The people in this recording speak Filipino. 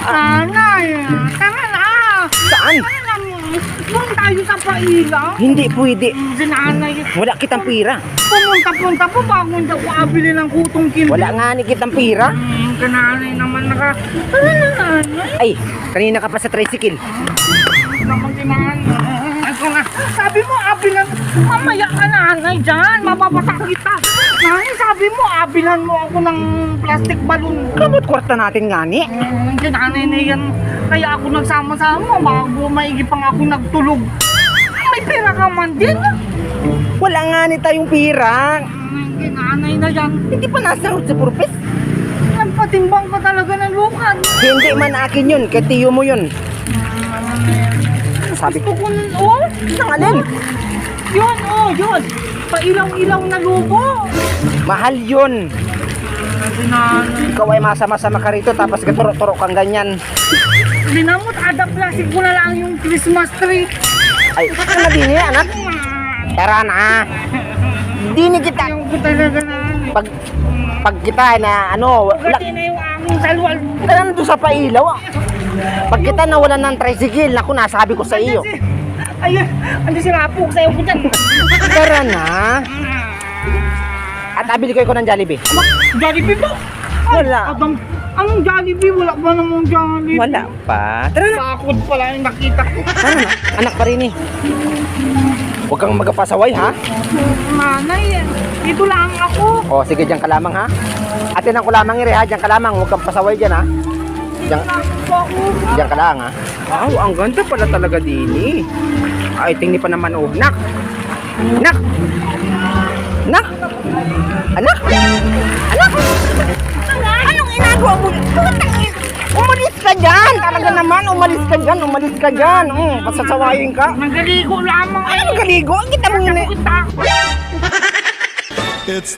Anay, tama na. Saan? Doon tayo sa pailaw. Hindi pwede. Sinanay. Wala kitang pira. Pumunta-punta po bago hindi ako abili ng kutong kilbi. Wala nga ni kitang pira. Kananay naman naka... Ano na nanay? Ay, kanina ka pa sa tricycle. Naman kinanay. Ako nga, sabi mo abilan. Mamaya ka nanay dyan. Mababatak kita. Nanay, sabi mo abilan mo ako ng plastic balloon. Kamot kwarta natin nga ni. Kinanay na yan. Kaya ako nagsama-sama bago maigi pang ako nagtulog. May pera ka man din. Wala nga ni tayong pira. Kinanay na yan. Hindi pa nasa road sa purpose. Nagpatimbang ka talaga ng lukan. Hindi man akin yun, kay tiyo mo yun. Sabi ko, Gusto ko nun, oh. nangalin. Yun, oh, yun. Pailaw-ilaw na lubo. Mahal yun. Kinanay. Ikaw ay masama-sama ka rito tapos gaturo-turo kang ganyan. Dinamot, adaplasik ko na lang yung Christmas tree. Ay, ano din niya, anak? Tara na. Hindi ni kita. Ayaw ko talaga na. Pag kita na ano, Pagkati na yung aming salwal. nandun sa pailaw. Pag kita nawalan ng tricycle, naku, nasabi ko sa iyo. Ayun, andi si Rapok, sayo ko dyan. Tara na. At abili ko ng Jollibee. Jollibee ba? Wala. Anong Jollibee? Wala ba namang Jollibee? Wala pa. Tara na. Takot pala yung nakita ko. Tara na. Anak pa rin eh. Huwag kang magpasaway ha. Nanay, dito lang ako. O sige, diyan ka lamang ha. Atinan ko lamang ire ha. Diyan ka lamang. Huwag kang pasaway dyan ha. Diyan ka lang ha. Wow, ang ganda pala talaga din eh. Ay, tingni pa naman oh. Nak! Nak! Nak! Anak! Anak! Anong inagawa mo? Umalis ka dyan! Talaga naman, umalis ka dyan, umalis ka dyan. Pasasawayin ka. Nagaligo lamang. Ano magaligo? Kita mo yun eh. Takot.